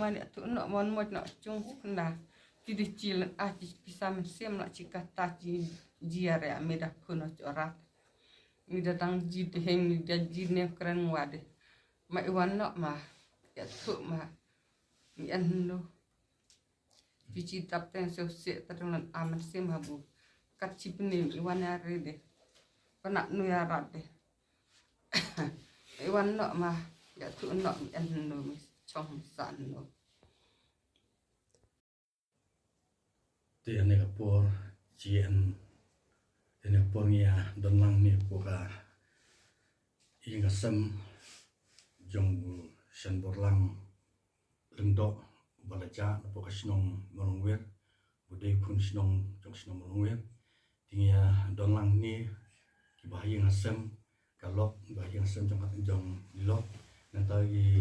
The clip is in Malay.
mani tu nak mon mo nak chung kena jadi cilen bisa mesim nak cika taji jiare amida kuno corat mida tang jid hem mida jidne keren wade ma iwan nak ma ya tu ma mi anu bici tapten sosial terus aman sim habu kat cipni iwan hari deh penak nu ya rade iwan nak ma ya tu nak mi anu mi chong san no tiyan ni kapor cien tiyan kapor ngia don lang ni poka inga sem jong shen borlang lengdo balaja poka sinong morongwer budai kun sinong jong sinong morongwer tingia don lang ni kibahi ngasem kalok bahi ngasem jong lok nanti